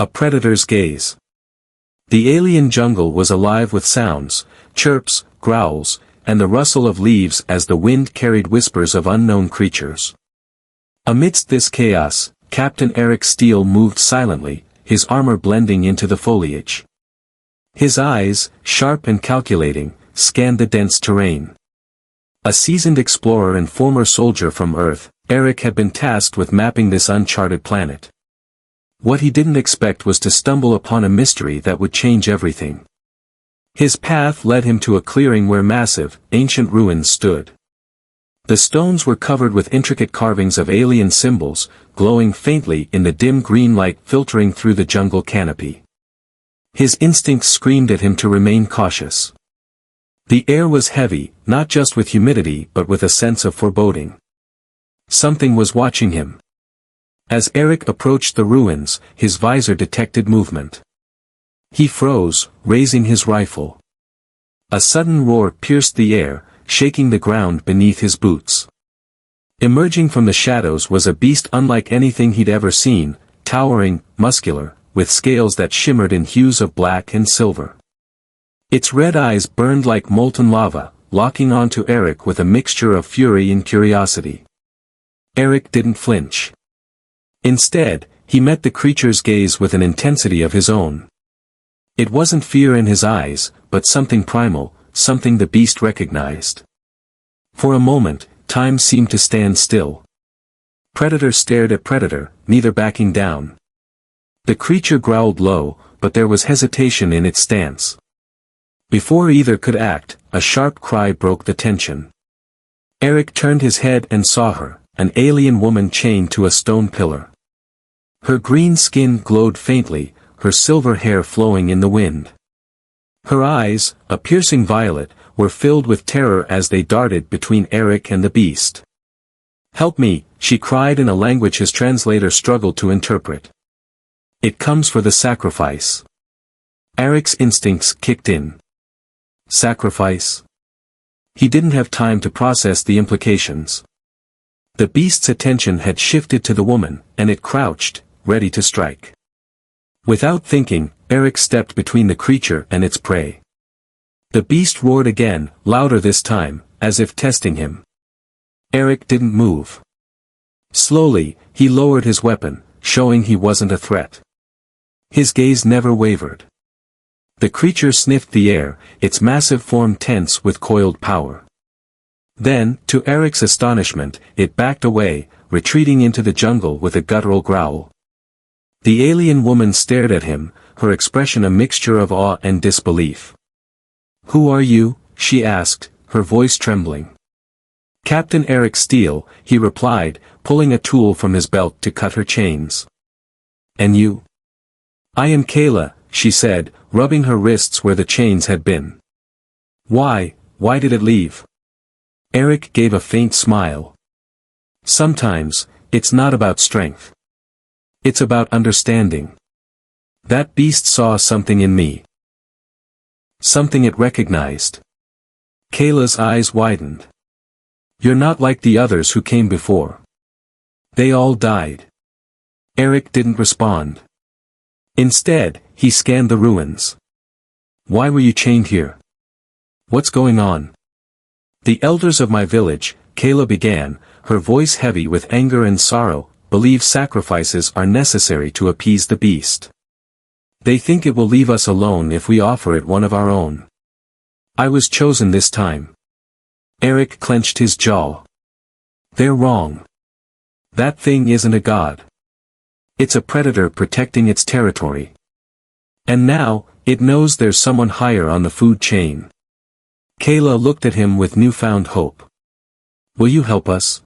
A predator's gaze. The alien jungle was alive with sounds, chirps, growls, and the rustle of leaves as the wind carried whispers of unknown creatures. Amidst this chaos, Captain Erik Steele moved silently, his armor blending into the foliage. His eyes, sharp and calculating, scanned the dense terrain. A seasoned explorer and former soldier from Earth, Erik had been tasked with mapping this uncharted planet. What he didn't expect was to stumble upon a mystery that would change everything. His path led him to a clearing where massive, ancient ruins stood. The stones were covered with intricate carvings of alien symbols, glowing faintly in the dim green light filtering through the jungle canopy. His instincts screamed at him to remain cautious. The air was heavy, not just with humidity but with a sense of foreboding. Something was watching him. As Erik approached the ruins, his visor detected movement. He froze, raising his rifle. A sudden roar pierced the air, shaking the ground beneath his boots. Emerging from the shadows was a beast unlike anything he'd ever seen, towering, muscular, with scales that shimmered in hues of black and silver. Its red eyes burned like molten lava, locking onto Erik with a mixture of fury and curiosity. Erik didn't flinch. Instead, he met the creature's gaze with an intensity of his own. It wasn't fear in his eyes, but something primal, something the beast recognized. For a moment, time seemed to stand still. Predator stared at predator, neither backing down. The creature growled low, but there was hesitation in its stance. Before either could act, a sharp cry broke the tension. Erik turned his head and saw her, an alien woman chained to a stone pillar. Her green skin glowed faintly, her silver hair flowing in the wind. Her eyes, a piercing violet, were filled with terror as they darted between Erik and the beast. "Help me," she cried in a language his translator struggled to interpret. "It comes for the sacrifice." Erik's instincts kicked in. Sacrifice? He didn't have time to process the implications. The beast's attention had shifted to the woman, and it crouched, ready to strike. Without thinking, Erik stepped between the creature and its prey. The beast roared again, louder this time, as if testing him. Erik didn't move. Slowly, he lowered his weapon, showing he wasn't a threat. His gaze never wavered. The creature sniffed the air, its massive form tense with coiled power. Then, to Erik's astonishment, it backed away, retreating into the jungle with a guttural growl. The alien woman stared at him, her expression a mixture of awe and disbelief. "Who are you?" she asked, her voice trembling. "Captain Erik Steele," he replied, pulling a tool from his belt to cut her chains. "And you?" "I am Kayla," she said, rubbing her wrists where the chains had been. Why did it leave?" Erik gave a faint smile. "Sometimes, it's not about strength. It's about understanding. That beast saw something in me. Something it recognized." Kayla's eyes widened. "You're not like the others who came before. They all died." Erik didn't respond. Instead, he scanned the ruins. "Why were you chained here? What's going on?" "The elders of my village," Kayla began, her voice heavy with anger and sorrow, "believe sacrifices are necessary to appease the beast. They think it will leave us alone if we offer it one of our own. I was chosen this time." Erik clenched his jaw. "They're wrong. That thing isn't a god. It's a predator protecting its territory. And now, it knows there's someone higher on the food chain." Kayla looked at him with newfound hope. "Will you help us?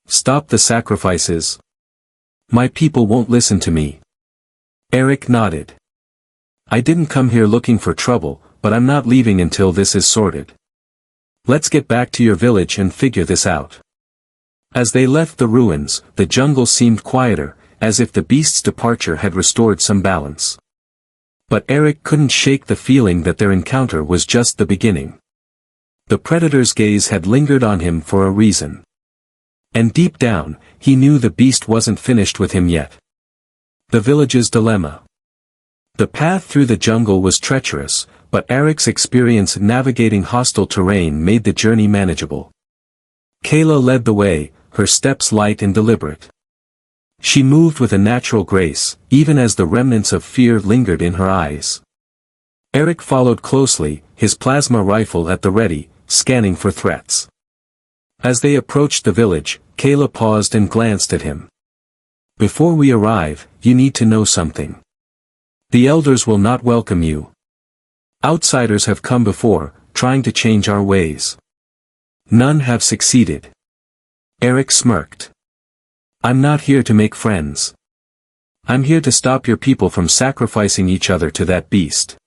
Stop the sacrifices? My people won't listen to me." Erik nodded. "I didn't come here looking for trouble, but I'm not leaving until this is sorted. Let's get back to your village and figure this out." As they left the ruins, the jungle seemed quieter, as if the beast's departure had restored some balance. But Erik couldn't shake the feeling that their encounter was just the beginning. The predator's gaze had lingered on him for a reason. And deep down, he knew the beast wasn't finished with him yet. The village's dilemma. The path through the jungle was treacherous, but Erik's experience navigating hostile terrain made the journey manageable. Kayla led the way, her steps light and deliberate. She moved with a natural grace, even as the remnants of fear lingered in her eyes. Erik followed closely, his plasma rifle at the ready, scanning for threats. As they approached the village, Kayla paused and glanced at him. "Before we arrive, you need to know something. The elders will not welcome you. Outsiders have come before, trying to change our ways. None have succeeded." Erik smirked. "I'm not here to make friends. I'm here to stop your people from sacrificing each other to that beast."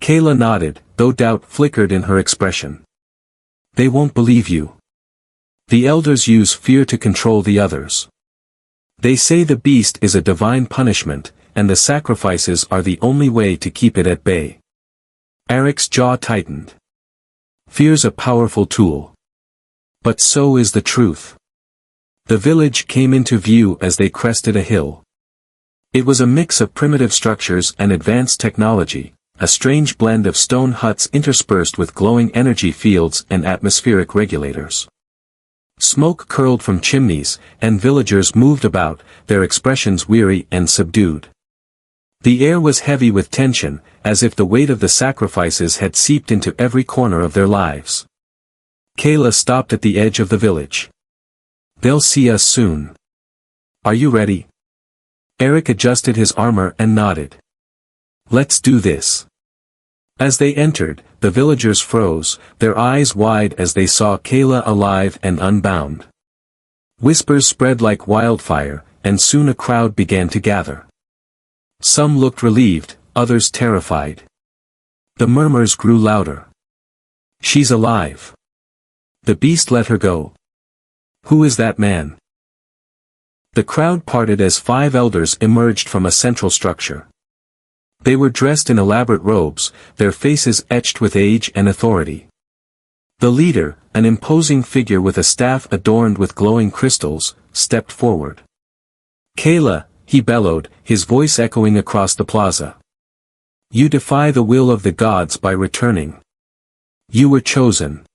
Kayla nodded, though doubt flickered in her expression. "They won't believe you. The elders use fear to control the others. They say the beast is a divine punishment, and the sacrifices are the only way to keep it at bay." Erik's jaw tightened. Fear's a powerful tool. But so is the truth. The village came into view as they crested a hill. It was a mix of primitive structures and advanced technology, a strange blend of stone huts interspersed with glowing energy fields and atmospheric regulators. Smoke curled from chimneys, and villagers moved about, their expressions weary and subdued. The air was heavy with tension, as if the weight of the sacrifices had seeped into every corner of their lives. Kayla stopped at the edge of the village. "They'll see us soon. Are you ready?" Erik adjusted his armor and nodded. "Let's do this." As they entered, the villagers froze, their eyes wide as they saw Kayla alive and unbound. Whispers spread like wildfire, and soon a crowd began to gather. Some looked relieved, others terrified. The murmurs grew louder. "She's alive. The beast let her go. Who is that man?" The crowd parted as 5 elders emerged from a central structure. They were dressed in elaborate robes, their faces etched with age and authority. The leader, an imposing figure with a staff adorned with glowing crystals, stepped forward. "Kayla," he bellowed, his voice echoing across the plaza. "You defy the will of the gods by returning. You were chosen."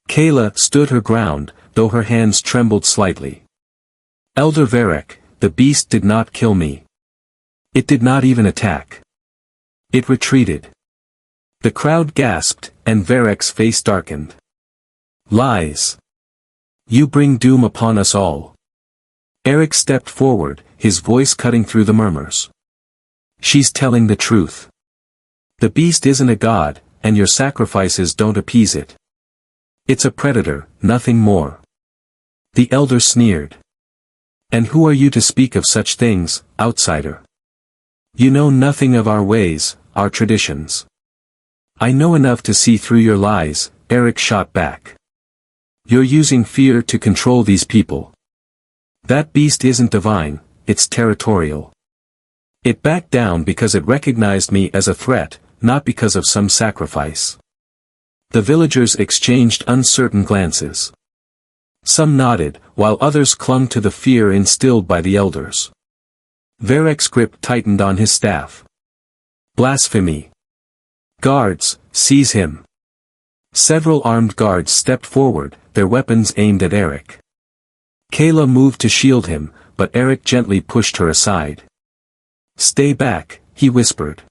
Kayla stood her ground, though her hands trembled slightly. "Elder Varek, the beast did not kill me. It did not even attack. It retreated." The crowd gasped, and Varek's face darkened. "Lies. You bring doom upon us all." Erik stepped forward, his voice cutting through the murmurs. "She's telling the truth. The beast isn't a god, and your sacrifices don't appease it. It's a predator, nothing more." The elder sneered. "And who are you to speak of such things, outsider? You know nothing of our ways, our traditions." "I know enough to see through your lies," Erik shot back. "You're using fear to control these people. That beast isn't divine, it's territorial. It backed down because it recognized me as a threat, not because of some sacrifice." The villagers exchanged uncertain glances. Some nodded, while others clung to the fear instilled by the elders. Varek's grip tightened on his staff. "Blasphemy! Guards, seize him!" Several armed guards stepped forward, their weapons aimed at Erik. Kayla moved to shield him, but Erik gently pushed her aside. "Stay back," he whispered.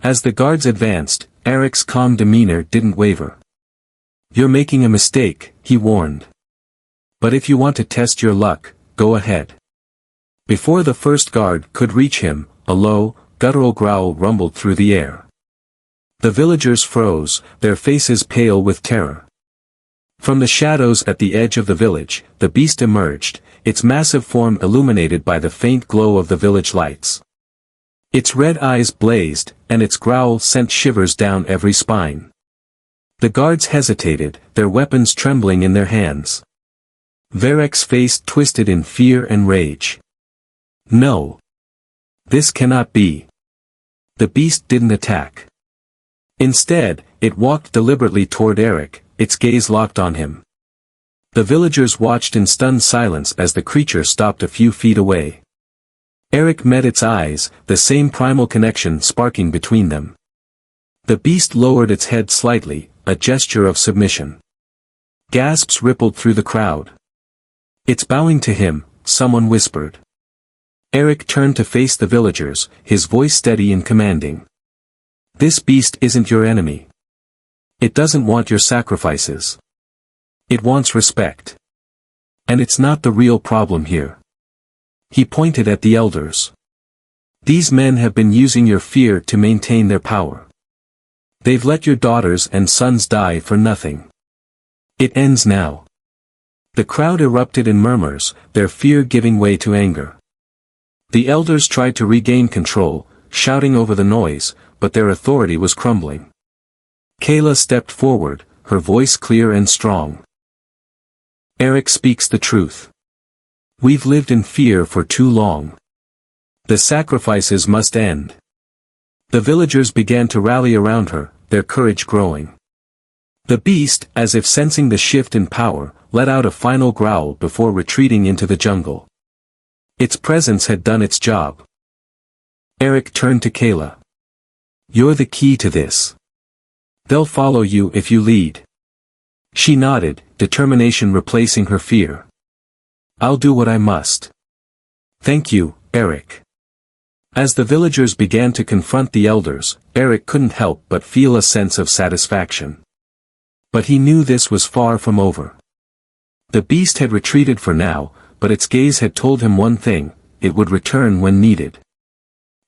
As the guards advanced, Erik's calm demeanor didn't waver. "You're making a mistake," he warned. "But if you want to test your luck, go ahead." Before the first guard could reach him, a low, guttural growl rumbled through the air. The villagers froze, their faces pale with terror. From the shadows at the edge of the village, the beast emerged, its massive form illuminated by the faint glow of the village lights. Its red eyes blazed, and its growl sent shivers down every spine. The guards hesitated, their weapons trembling in their hands. Varek's face twisted in fear and rage. "No. This cannot be." The beast didn't attack. Instead, it walked deliberately toward Erik, its gaze locked on him. The villagers watched in stunned silence as the creature stopped a few feet away. Erik met its eyes, the same primal connection sparking between them. The beast lowered its head slightly, a gesture of submission. Gasps rippled through the crowd. "It's bowing to him," someone whispered. Erik turned to face the villagers, his voice steady and commanding. "This beast isn't your enemy. It doesn't want your sacrifices. It wants respect. And it's not the real problem here." He pointed at the elders. "These men have been using your fear to maintain their power. They've let your daughters and sons die for nothing. It ends now." The crowd erupted in murmurs, their fear giving way to anger. The elders tried to regain control, shouting over the noise, but their authority was crumbling. Kayla stepped forward, her voice clear and strong. "Erik speaks the truth. We've lived in fear for too long. The sacrifices must end." The villagers began to rally around her, their courage growing. The beast, as if sensing the shift in power, let out a final growl before retreating into the jungle. Its presence had done its job. Erik turned to Kayla. "You're the key to this. They'll follow you if you lead." She nodded, determination replacing her fear. "I'll do what I must." "Thank you, Erik." As the villagers began to confront the elders, Erik couldn't help but feel a sense of satisfaction. But he knew this was far from over. The beast had retreated for now, but its gaze had told him one thing: it would return when needed.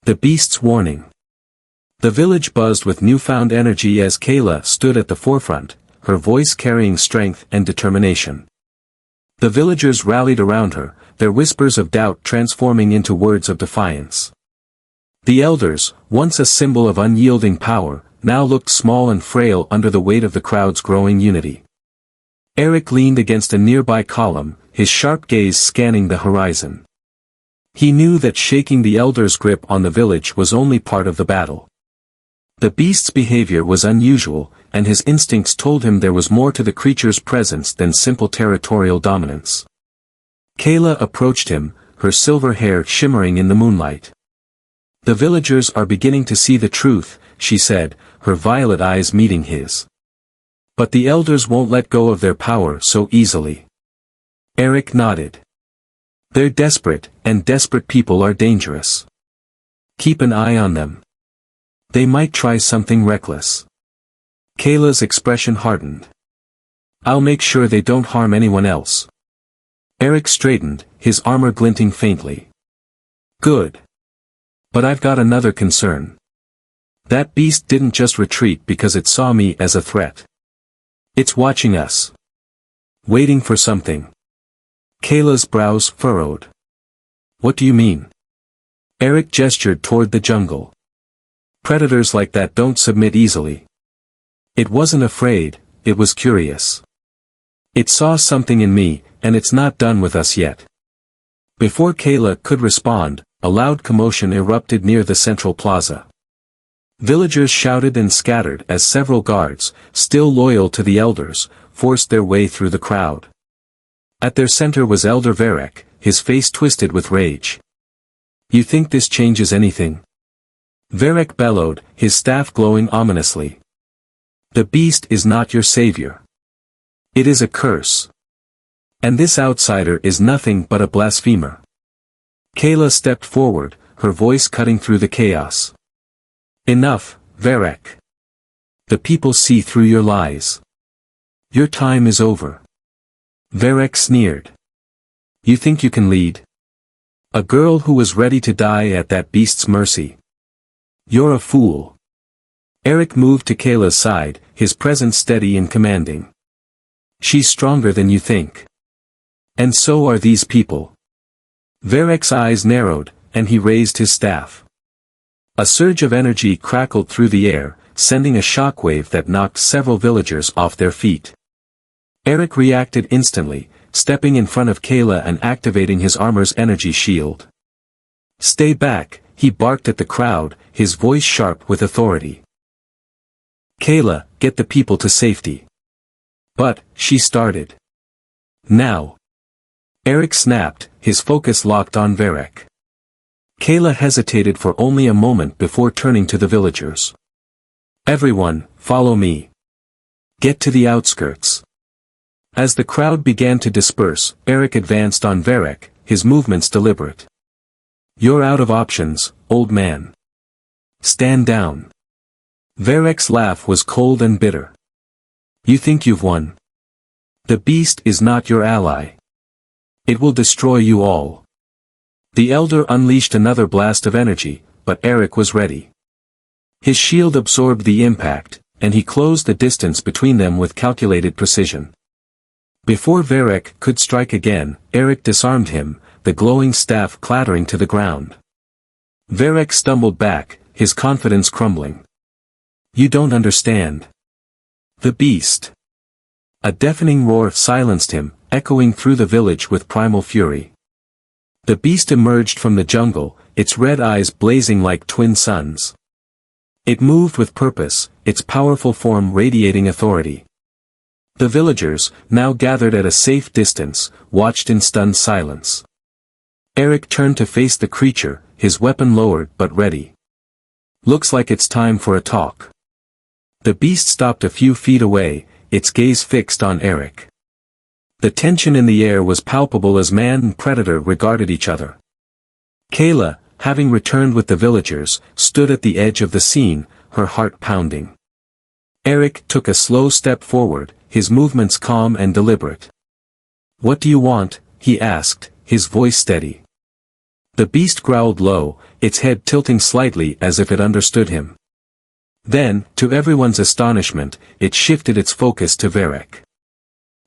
The beast's warning. The village buzzed with newfound energy as Kayla stood at the forefront, her voice carrying strength and determination. The villagers rallied around her, their whispers of doubt transforming into words of defiance. The elders, once a symbol of unyielding power, now looked small and frail under the weight of the crowd's growing unity. Erik leaned against a nearby column, his sharp gaze scanning the horizon. He knew that shaking the elders' grip on the village was only part of the battle. The beast's behavior was unusual, and his instincts told him there was more to the creature's presence than simple territorial dominance. Kayla approached him, her silver hair shimmering in the moonlight. "The villagers are beginning to see the truth," she said, her violet eyes meeting his. "But the elders won't let go of their power so easily." Erik nodded. "They're desperate, and desperate people are dangerous. Keep an eye on them. They might try something reckless." Kayla's expression hardened. "I'll make sure they don't harm anyone else." Erik straightened, his armor glinting faintly. "Good. But I've got another concern. That beast didn't just retreat because it saw me as a threat. It's watching us. Waiting for something." Kayla's brows furrowed. "What do you mean?" Erik gestured toward the jungle. "Predators like that don't submit easily." It wasn't afraid, it was curious. "It saw something in me, and it's not done with us yet." Before Kayla could respond, a loud commotion erupted near the central plaza. Villagers shouted and scattered as several guards, still loyal to the elders, forced their way through the crowd. At their center was Elder Varek, his face twisted with rage. "You think this changes anything?" Varek bellowed, his staff glowing ominously. "The beast is not your savior. It is a curse. And this outsider is nothing but a blasphemer." Kayla stepped forward, her voice cutting through the chaos. "Enough, Varek. The people see through your lies. Your time is over." Varek sneered. "You think you can lead? A girl who was ready to die at that beast's mercy? You're a fool." Erik moved to Kayla's side, his presence steady and commanding. "She's stronger than you think. And so are these people." Varek's eyes narrowed, and he raised his staff. A surge of energy crackled through the air, sending a shockwave that knocked several villagers off their feet. Erik reacted instantly, stepping in front of Kayla and activating his armor's energy shield. "Stay back," he barked at the crowd, his voice sharp with authority. "Kayla, get the people to safety." "But," she started. "Now." Erik snapped, his focus locked on Varek. Kayla hesitated for only a moment before turning to the villagers. "Everyone, follow me. Get to the outskirts." As the crowd began to disperse, Erik advanced on Varek, his movements deliberate. "You're out of options, old man. Stand down." Varek's laugh was cold and bitter. "You think you've won? The beast is not your ally. It will destroy you all." The elder unleashed another blast of energy, but Erik was ready. His shield absorbed the impact, and he closed the distance between them with calculated precision. Before Varek could strike again, Erik disarmed him, the glowing staff clattering to the ground. Varek stumbled back, his confidence crumbling. "You don't understand. The beast." A deafening roar silenced him, echoing through the village with primal fury. The beast emerged from the jungle, its red eyes blazing like twin suns. It moved with purpose, its powerful form radiating authority. The villagers, now gathered at a safe distance, watched in stunned silence. Erik turned to face the creature, his weapon lowered but ready. "Looks like it's time for a talk." The beast stopped a few feet away, its gaze fixed on Erik. The tension in the air was palpable as man and predator regarded each other. Kayla, having returned with the villagers, stood at the edge of the scene, her heart pounding. Erik took a slow step forward, his movements calm and deliberate. "What do you want?" he asked, his voice steady. The beast growled low, its head tilting slightly as if it understood him. Then, to everyone's astonishment, it shifted its focus to Varek.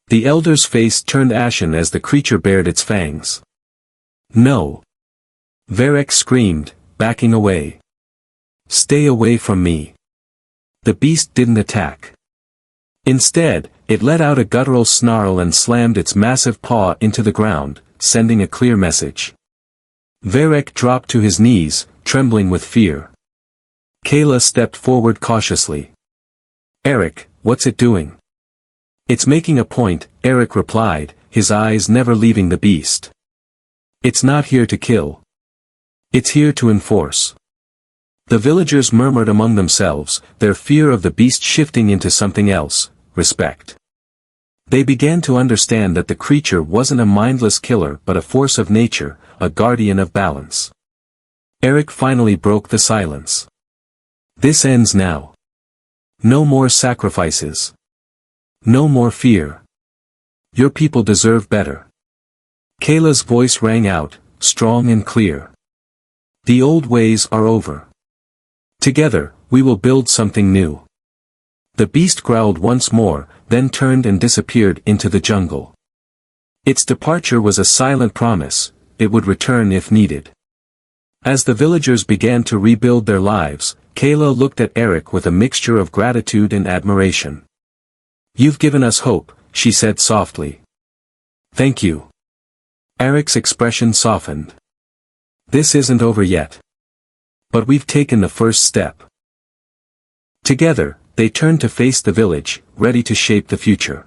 The elder's face turned ashen as the creature bared its fangs. "No!" Varek screamed, backing away. "Stay away from me." The beast didn't attack. Instead, it let out a guttural snarl and slammed its massive paw into the ground, sending a clear message. Varek dropped to his knees, trembling with fear. Kayla stepped forward cautiously. "Erik, what's it doing?" "It's making a point," Erik replied, his eyes never leaving the beast. "It's not here to kill. It's here to enforce." The villagers murmured among themselves, their fear of the beast shifting into something else, respect. They began to understand that the creature wasn't a mindless killer but a force of nature, a guardian of balance. Erik finally broke the silence. "This ends now. No more sacrifices. No more fear. Your people deserve better." Kayla's voice rang out, strong and clear. "The old ways are over. Together, we will build something new." The beast growled once more, then turned and disappeared into the jungle. Its departure was a silent promise, it would return if needed. As the villagers began to rebuild their lives, Kayla looked at Erik with a mixture of gratitude and admiration. "You've given us hope," she said softly. "Thank you." Erik's expression softened. "This isn't over yet. But we've taken the first step." Together, they turned to face the village, ready to shape the future.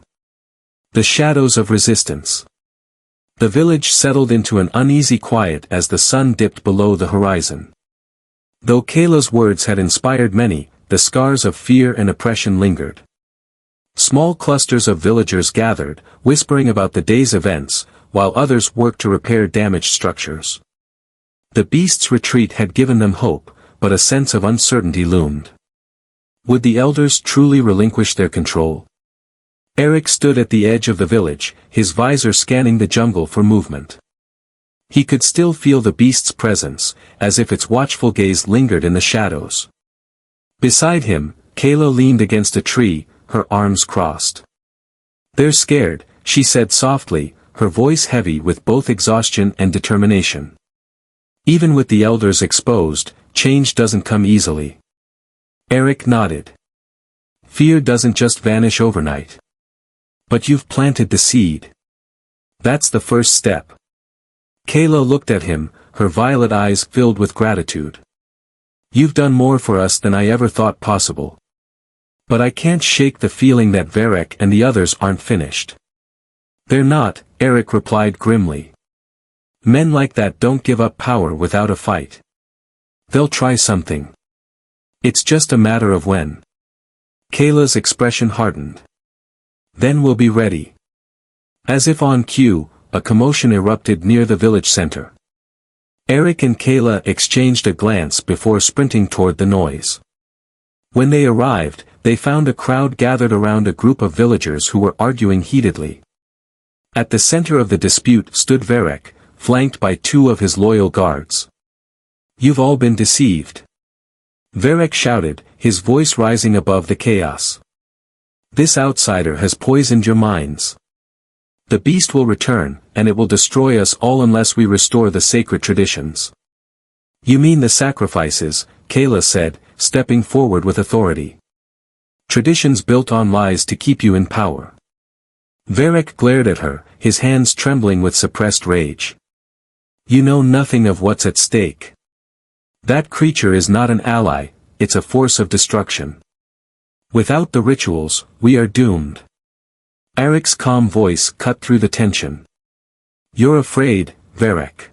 The shadows of resistance. The village settled into an uneasy quiet as the sun dipped below the horizon. Though Kayla's words had inspired many, the scars of fear and oppression lingered. Small clusters of villagers gathered, whispering about the day's events, while others worked to repair damaged structures. The beast's retreat had given them hope, but a sense of uncertainty loomed. Would the elders truly relinquish their control? Erik stood at the edge of the village, his visor scanning the jungle for movement. He could still feel the beast's presence, as if its watchful gaze lingered in the shadows. Beside him, Kayla leaned against a tree, her arms crossed. "They're scared," she said softly, her voice heavy with both exhaustion and determination. "Even with the elders exposed, change doesn't come easily." Erik nodded. "Fear doesn't just vanish overnight. But you've planted the seed. That's the first step." Kayla looked at him, her violet eyes filled with gratitude. "You've done more for us than I ever thought possible. But I can't shake the feeling that Varek and the others aren't finished." "They're not," Erik replied grimly. "Men like that don't give up power without a fight." They'll try something. It's just a matter of when. Kayla's expression hardened. Then we'll be ready. As if on cue, a commotion erupted near the village center. Erik and Kayla exchanged a glance before sprinting toward the noise. When they arrived, they found a crowd gathered around a group of villagers who were arguing heatedly. At the center of the dispute stood Varek, flanked by two of his loyal guards. "You've all been deceived," Varek shouted, his voice rising above the chaos. "This outsider has poisoned your minds. The beast will return, and it will destroy us all unless we restore the sacred traditions." "You mean the sacrifices," Kayla said, stepping forward with authority. "Traditions built on lies to keep you in power." Varek glared at her, his hands trembling with suppressed rage. "You know nothing of what's at stake. That creature is not an ally, it's a force of destruction. Without the rituals, we are doomed." Erik's calm voice cut through the tension. "You're afraid, Varek.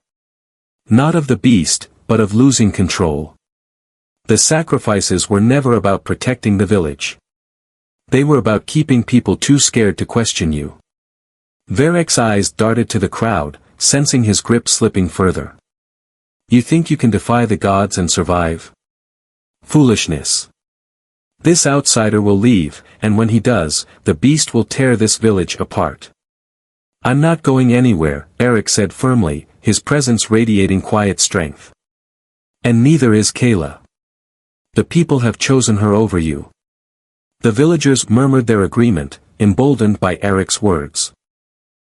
Not of the beast, but of losing control. The sacrifices were never about protecting the village. They were about keeping people too scared to question you." Varek's eyes darted to the crowd, sensing his grip slipping further. "You think you can defy the gods and survive? Foolishness. This outsider will leave, and when he does, the beast will tear this village apart." "I'm not going anywhere," Erik said firmly, his presence radiating quiet strength. "And neither is Kayla. The people have chosen her over you." The villagers murmured their agreement, emboldened by Erik's words.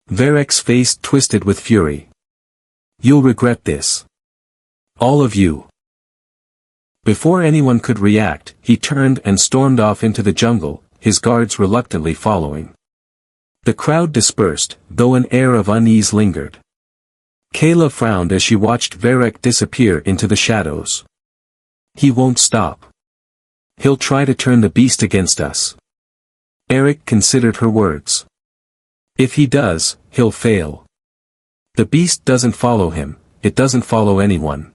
Varek's face twisted with fury. "You'll regret this. All of you." Before anyone could react, he turned and stormed off into the jungle, his guards reluctantly following. The crowd dispersed, though an air of unease lingered. Kayla frowned as she watched Varek disappear into the shadows. "He won't stop. He'll try to turn the beast against us." Erik considered her words. "If he does, he'll fail. The beast doesn't follow him, it doesn't follow anyone.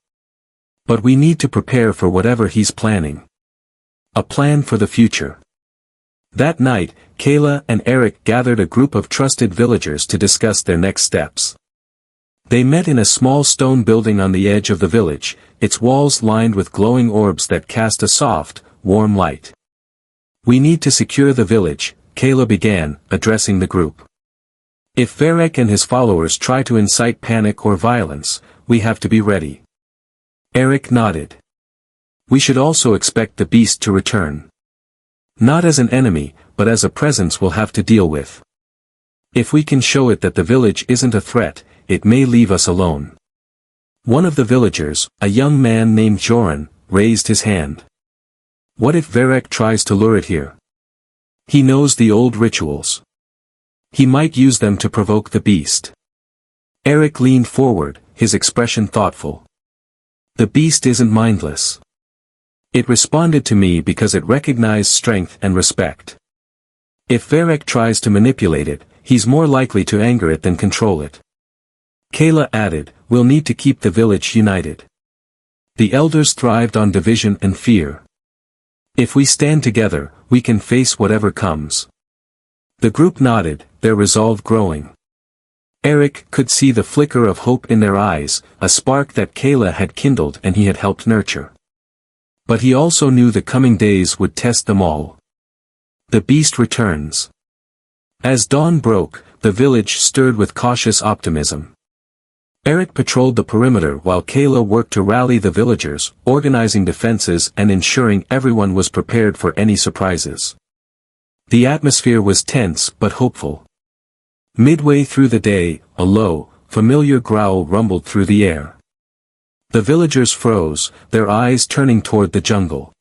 But we need to prepare for whatever he's planning. A plan for the future." That night, Kayla and Erik gathered a group of trusted villagers to discuss their next steps. They met in a small stone building on the edge of the village, its walls lined with glowing orbs that cast a soft, warm light. "We need to secure the village," Kayla began, addressing the group. "If Varek and his followers try to incite panic or violence, we have to be ready." Erik nodded. "We should also expect the beast to return. Not as an enemy, but as a presence we'll have to deal with. If we can show it that the village isn't a threat, it may leave us alone." One of the villagers, a young man named Joran, raised his hand. "What if Varek tries to lure it here? He knows the old rituals. He might use them to provoke the beast." Erik leaned forward, his expression thoughtful. "The beast isn't mindless. It responded to me because it recognized strength and respect. If Varek tries to manipulate it, he's more likely to anger it than control it." Kayla added, "We'll need to keep the village united. The elders thrived on division and fear. If we stand together, we can face whatever comes." The group nodded, their resolve growing. Erik could see the flicker of hope in their eyes, a spark that Kayla had kindled and he had helped nurture. But he also knew the coming days would test them all. The beast returns. As dawn broke, the village stirred with cautious optimism. Erik patrolled the perimeter while Kayla worked to rally the villagers, organizing defenses and ensuring everyone was prepared for any surprises. The atmosphere was tense but hopeful. Midway through the day, a low, familiar growl rumbled through the air. The villagers froze, their eyes turning toward the jungle.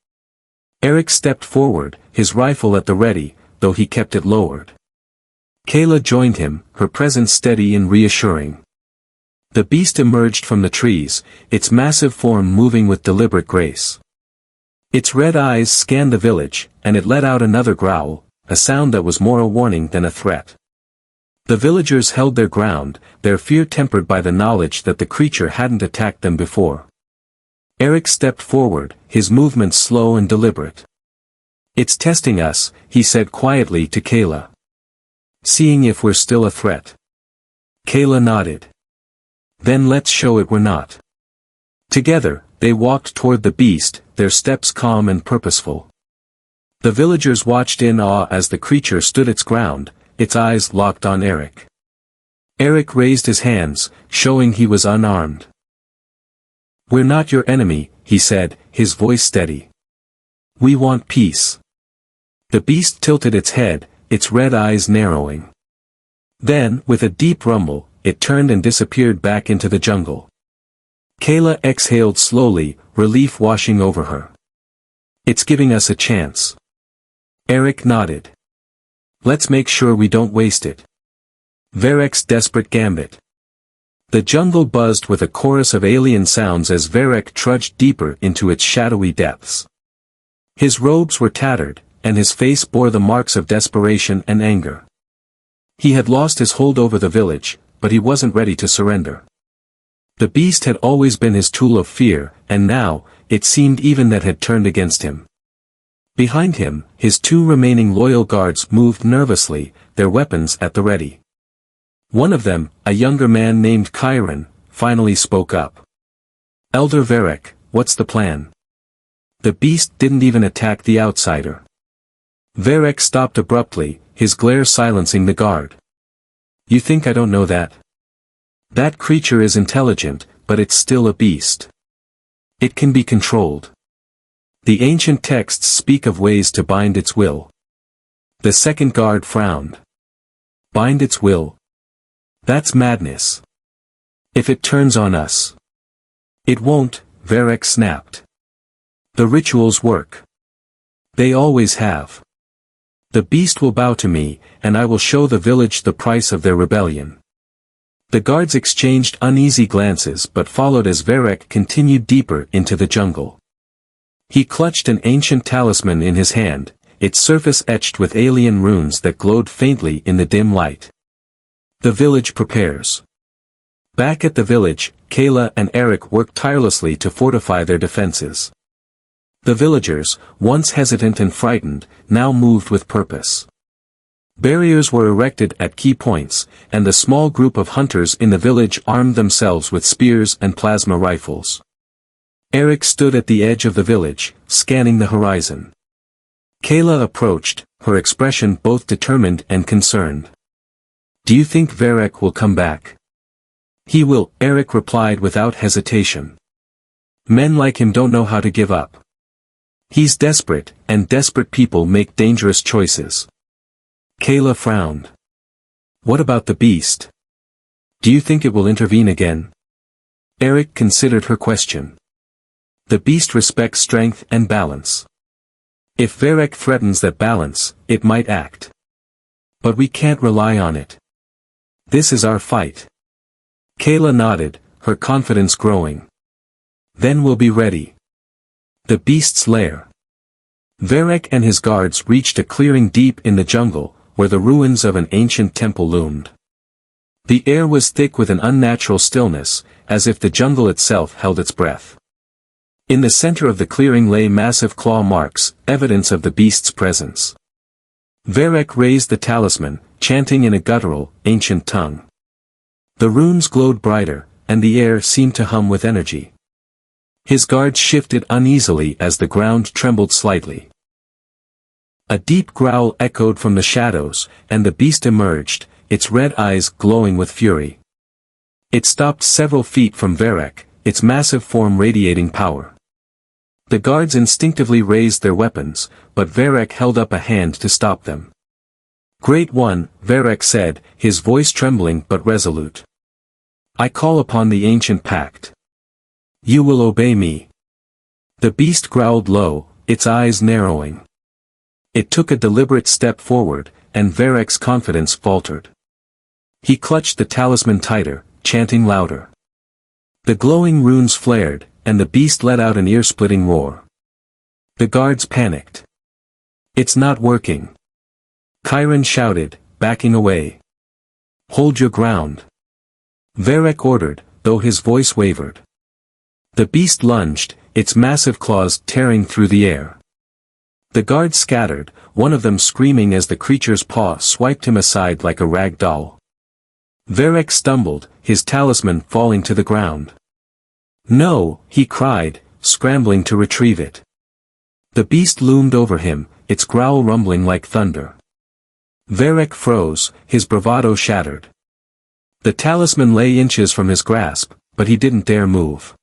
Erik stepped forward, his rifle at the ready, though he kept it lowered. Kayla joined him, her presence steady and reassuring. The beast emerged from the trees, its massive form moving with deliberate grace. Its red eyes scanned the village, and it let out another growl, a sound that was more a warning than a threat. The villagers held their ground, their fear tempered by the knowledge that the creature hadn't attacked them before. Erik stepped forward, his movements slow and deliberate. "It's testing us," he said quietly to Kayla. "Seeing if we're still a threat." Kayla nodded. "Then let's show it we're not." Together, they walked toward the beast, their steps calm and purposeful. The villagers watched in awe as the creature stood its ground, its eyes locked on Erik. Erik raised his hands, showing he was unarmed. "We're not your enemy," he said, his voice steady. "We want peace." The beast tilted its head, its red eyes narrowing. Then, with a deep rumble, it turned and disappeared back into the jungle. Kayla exhaled slowly, relief washing over her. "It's giving us a chance." Erik nodded. "Let's make sure we don't waste it." Verek's desperate gambit. The jungle buzzed with a chorus of alien sounds as Verek trudged deeper into its shadowy depths. His robes were tattered, and his face bore the marks of desperation and anger. He had lost his hold over the village, but he wasn't ready to surrender. The beast had always been his tool of fear, and now, it seemed even that had turned against him. Behind him, his two remaining loyal guards moved nervously, their weapons at the ready. One of them, a younger man named Chiron, finally spoke up. "Elder Verek, what's the plan?" The beast didn't even attack the outsider. Verek stopped abruptly, his glare silencing the guard. "You think I don't know that? That creature is intelligent, but it's still a beast. It can be controlled. The ancient texts speak of ways to bind its will." The second guard frowned. "Bind its will? That's madness. If it turns on us." "It won't," Verek snapped. "The rituals work. They always have. The beast will bow to me, and I will show the village the price of their rebellion." The guards exchanged uneasy glances but followed as Verek continued deeper into the jungle. He clutched an ancient talisman in his hand, its surface etched with alien runes that glowed faintly in the dim light. The village prepares. Back at the village, Kayla and Erik worked tirelessly to fortify their defenses. The villagers, once hesitant and frightened, now moved with purpose. Barriers were erected at key points, and the small group of hunters in the village armed themselves with spears and plasma rifles. Erik stood at the edge of the village, scanning the horizon. Kayla approached, her expression both determined and concerned. "Do you think Verek will come back?" "He will," Erik replied without hesitation. "Men like him don't know how to give up. He's desperate, and desperate people make dangerous choices." Kayla frowned. "What about the beast? Do you think it will intervene again?" Erik considered her question. "The beast respects strength and balance. If Verek threatens that balance, it might act. But we can't rely on it. This is our fight." Kayla nodded, her confidence growing. "Then we'll be ready." The beast's lair. Verek and his guards reached a clearing deep in the jungle, where the ruins of an ancient temple loomed. The air was thick with an unnatural stillness, as if the jungle itself held its breath. In the center of the clearing lay massive claw marks, evidence of the beast's presence. Verek raised the talisman, chanting in a guttural, ancient tongue. The runes glowed brighter, and the air seemed to hum with energy. His guards shifted uneasily as the ground trembled slightly. A deep growl echoed from the shadows, and the beast emerged, its red eyes glowing with fury. It stopped several feet from Verek, its massive form radiating power. The guards instinctively raised their weapons, but Verek held up a hand to stop them. "Great One," Verek said, his voice trembling but resolute. "I call upon the ancient pact. You will obey me." The beast growled low, its eyes narrowing. It took a deliberate step forward, and Verek's confidence faltered. He clutched the talisman tighter, chanting louder. The glowing runes flared, and the beast let out an ear-splitting roar. The guards panicked. "It's not working," Chiron shouted, backing away. "Hold your ground," Verek ordered, though his voice wavered. The beast lunged, its massive claws tearing through the air. The guards scattered, one of them screaming as the creature's paw swiped him aside like a rag doll. Varek stumbled, his talisman falling to the ground. "No!" he cried, scrambling to retrieve it. The beast loomed over him, its growl rumbling like thunder. Varek froze, his bravado shattered. The talisman lay inches from his grasp, but he didn't dare move.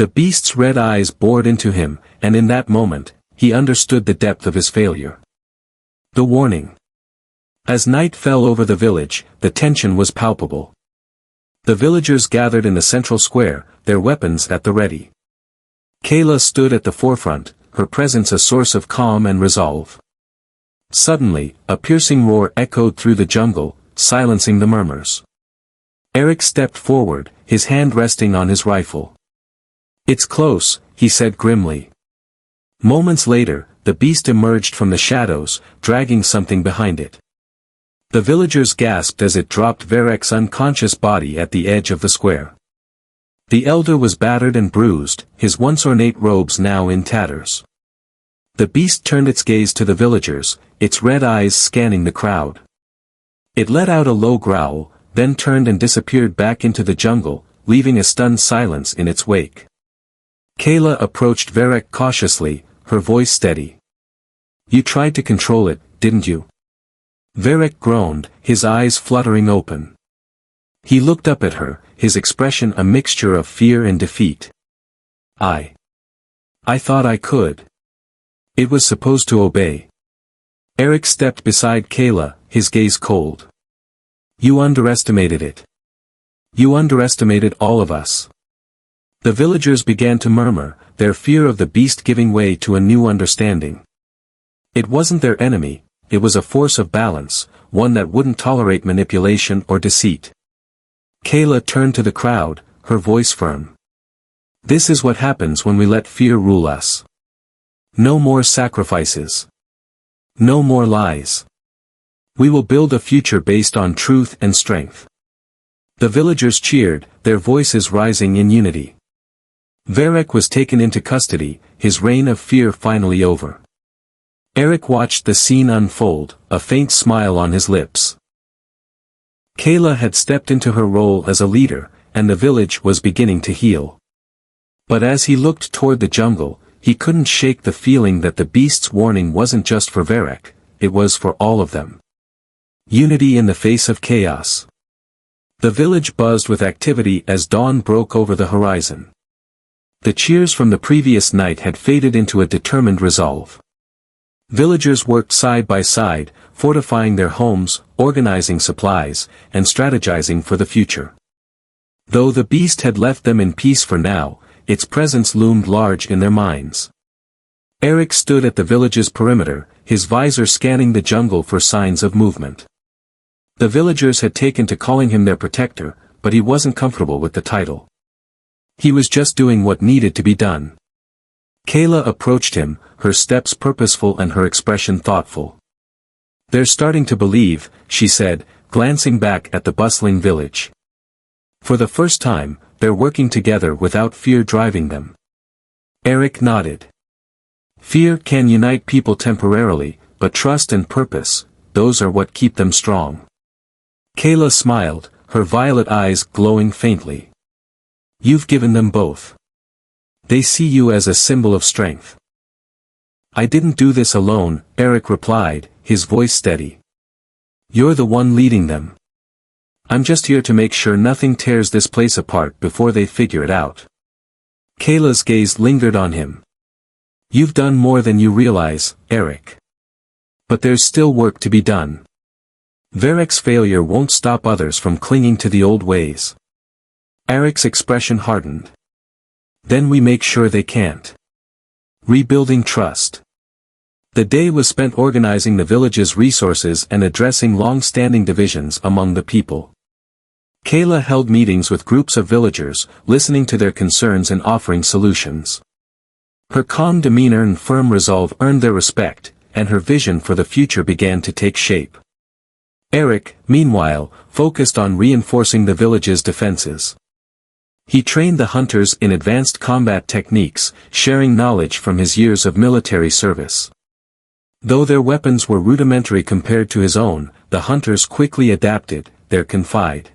The beast's red eyes bored into him, and in that moment, he understood the depth of his failure. The warning. As night fell over the village, the tension was palpable. The villagers gathered in the central square, their weapons at the ready. Kayla stood at the forefront, her presence a source of calm and resolve. Suddenly, a piercing roar echoed through the jungle, silencing the murmurs. Erik stepped forward, his hand resting on his rifle. "It's close," he said grimly. Moments later, the beast emerged from the shadows, dragging something behind it. The villagers gasped as it dropped Varek's unconscious body at the edge of the square. The elder was battered and bruised, his once ornate robes now in tatters. The beast turned its gaze to the villagers, its red eyes scanning the crowd. It let out a low growl, then turned and disappeared back into the jungle, leaving a stunned silence in its wake. Kayla approached Varek cautiously, her voice steady. "You tried to control it, didn't you?" Varek groaned, his eyes fluttering open. He looked up at her, his expression a mixture of fear and defeat. I thought I could. It was supposed to obey." Erik stepped beside Kayla, his gaze cold. "You underestimated it. You underestimated all of us." The villagers began to murmur, their fear of the beast giving way to a new understanding. It wasn't their enemy, it was a force of balance, one that wouldn't tolerate manipulation or deceit. Kayla turned to the crowd, her voice firm. "This is what happens when we let fear rule us. No more sacrifices. No more lies. We will build a future based on truth and strength." The villagers cheered, their voices rising in unity. Varek was taken into custody, his reign of fear finally over. Erik watched the scene unfold, a faint smile on his lips. Kayla had stepped into her role as a leader, and the village was beginning to heal. But as he looked toward the jungle, he couldn't shake the feeling that the beast's warning wasn't just for Varek, it was for all of them. Unity in the face of chaos. The village buzzed with activity as dawn broke over the horizon. The cheers from the previous night had faded into a determined resolve. Villagers worked side by side, fortifying their homes, organizing supplies, and strategizing for the future. Though the beast had left them in peace for now, its presence loomed large in their minds. Erik stood at the village's perimeter, his visor scanning the jungle for signs of movement. The villagers had taken to calling him their protector, but he wasn't comfortable with the title. He was just doing what needed to be done. Kayla approached him, her steps purposeful and her expression thoughtful. "They're starting to believe," she said, glancing back at the bustling village. "For the first time, they're working together without fear driving them." Erik nodded. "Fear can unite people temporarily, but trust and purpose, those are what keep them strong." Kayla smiled, her violet eyes glowing faintly. "You've given them both. They see you as a symbol of strength." "I didn't do this alone," Erik replied, his voice steady. "You're the one leading them. I'm just here to make sure nothing tears this place apart before they figure it out." Kayla's gaze lingered on him. "You've done more than you realize, Erik. But there's still work to be done. Varek's failure won't stop others from clinging to the old ways." Erik's expression hardened. "Then we make sure they can't." Rebuilding trust. The day was spent organizing the village's resources and addressing long-standing divisions among the people. Kayla held meetings with groups of villagers, listening to their concerns and offering solutions. Her calm demeanor and firm resolve earned their respect, and her vision for the future began to take shape. Erik, meanwhile, focused on reinforcing the village's defenses. He trained the hunters in advanced combat techniques, sharing knowledge from his years of military service. Though their weapons were rudimentary compared to his own, the hunters quickly adapted, they confide.